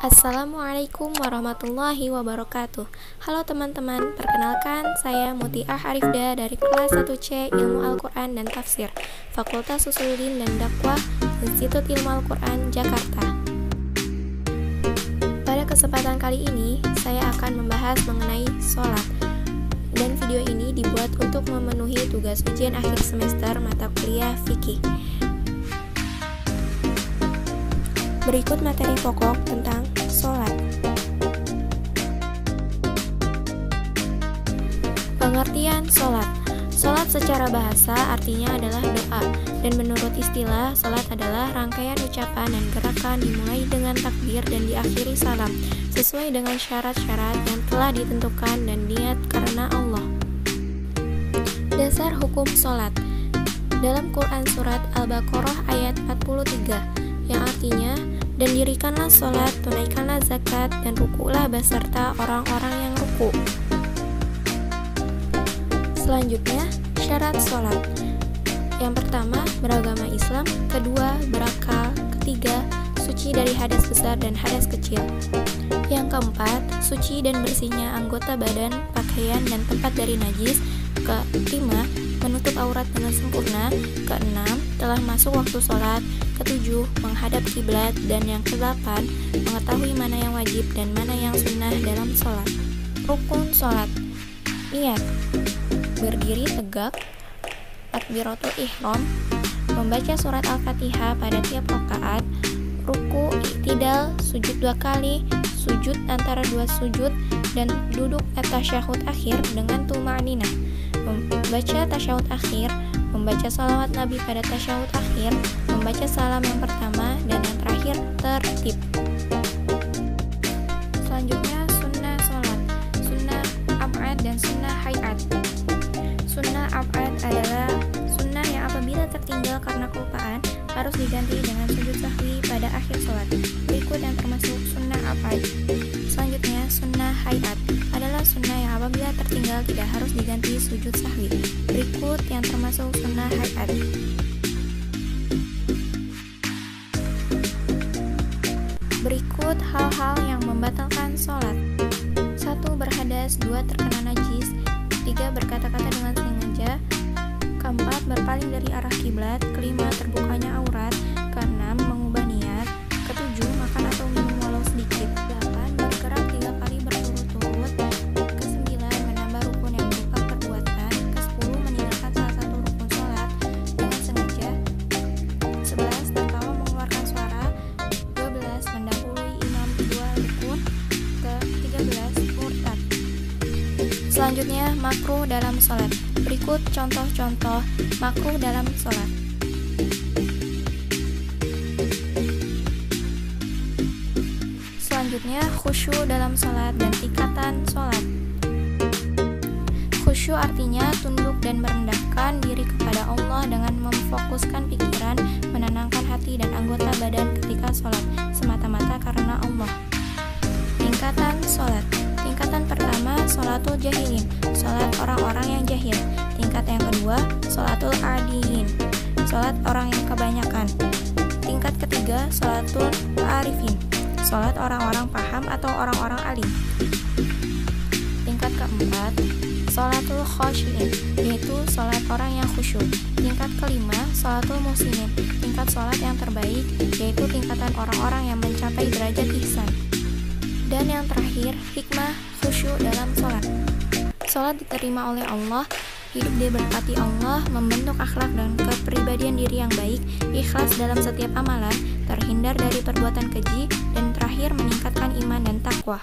Assalamualaikum warahmatullahi wabarakatuh. Halo teman-teman, perkenalkan saya Mutiah Arifda dari kelas 1C Ilmu Al-Quran dan Tafsir, Fakultas Usuluddin dan Dakwah, Institut Ilmu Al-Quran, Jakarta. Pada kesempatan kali ini, saya akan membahas mengenai sholat. Dan video ini dibuat untuk memenuhi tugas ujian akhir semester mata kuliah fikih. Berikut materi pokok tentang sholat. Pengertian sholat. Sholat secara bahasa artinya adalah doa, dan menurut istilah, sholat adalah rangkaian ucapan dan gerakan dimulai dengan takbir dan diakhiri salam, sesuai dengan syarat-syarat yang telah ditentukan dan niat karena Allah. Dasar hukum sholat. Dalam Quran Surat Al-Baqarah ayat 43, yang artinya, dan dirikanlah sholat, tunaikanlah zakat, dan rukulah beserta orang-orang yang ruku. Selanjutnya, syarat sholat. Yang pertama, beragama Islam. Kedua, berakal. Ketiga, suci dari hadas besar dan hadas kecil. Yang keempat, suci dan bersihnya anggota badan, pakaian, dan tempat dari najis. Kelima, menutup aurat dengan sempurna. Keenam, telah masuk waktu sholat. Ketujuh, menghadap kiblat. Dan yang kedelapan, mengetahui mana yang wajib dan mana yang sunnah dalam sholat. Rukun sholat. Niat. Berdiri tegak. Takbiratul ihram. Membaca surat Al-Fatihah pada tiap rakaat. Ruku, i'tidal, sujud 2 kali, sujud antara 2 sujud, dan duduk tasyahud akhir dengan tuma'ninah. Membaca tasyahud akhir, membaca salawat Nabi pada tasyahud akhir, membaca salam yang pertama, dan yang terakhir tertib. Selanjutnya, sunnah sholat. Sunnah ab'ad dan sunnah hayat. Sunnah ab'ad adalah sunnah yang apabila tertinggal karena kelupaan harus diganti dengan sujud sahwi pada akhir sholat. Berikut yang termasuk sunnah ab'ad. Selanjutnya, sunnah hayat adalah sunnah yang apabila tertinggal tidak harus diganti sujud sahwi. Berikut yang termasuk sunnah hayat. Berikut hal-hal yang membatalkan sholat. 1. Berhadas. 2. Terkena najis. 3. Berkata-kata dengan sengaja. Keempat, berpaling dari arah kiblat. Kelima, terbukanya aurat. Keenam, mengubah niat. Ketujuh, makan atau minum walau sedikit. 8. Bergerak 3 kali berturut-turut. Kesembilan, menambah rukun yang berupa perbuatan. Ke-10, meninggalkan salah satu rukun sholat dengan sengaja. 11. Tertawa mengeluarkan suara. 12. Mendahului imam 2 rukun. Ke-13, murtad. Selanjutnya, makruh dalam sholat. Berikut contoh-contoh makruh dalam sholat. Selanjutnya, khusyuk dalam sholat dan tingkatan sholat. Khusyuk artinya tunduk dan merendahkan diri kepada Allah dengan memfokuskan pikiran, menenangkan hati dan anggota badan ketika sholat, semata-mata karena Allah. Tingkatan sholat. Tingkatan pertama, sholatul jahilin, sholat orang-orang yang jahil. Tingkat yang kedua, sholatul adiyin, sholat orang yang kebanyakan. Tingkat ketiga, sholatul arifin, sholat orang-orang paham atau orang-orang alim. Tingkat keempat, sholatul khosyin, yaitu sholat orang yang khusyuk. Tingkat kelima, sholatul muslimin, tingkat sholat yang terbaik, yaitu tingkatan orang-orang yang mencapai derajat ihsan. Dan yang terakhir, hikmah khusyuk dalam sholat. Sholat diterima oleh Allah, hidup diberkati Allah, membentuk akhlak dan kepribadian diri yang baik, ikhlas dalam setiap amalan, terhindar dari perbuatan keji, dan terakhir meningkatkan iman dan takwa.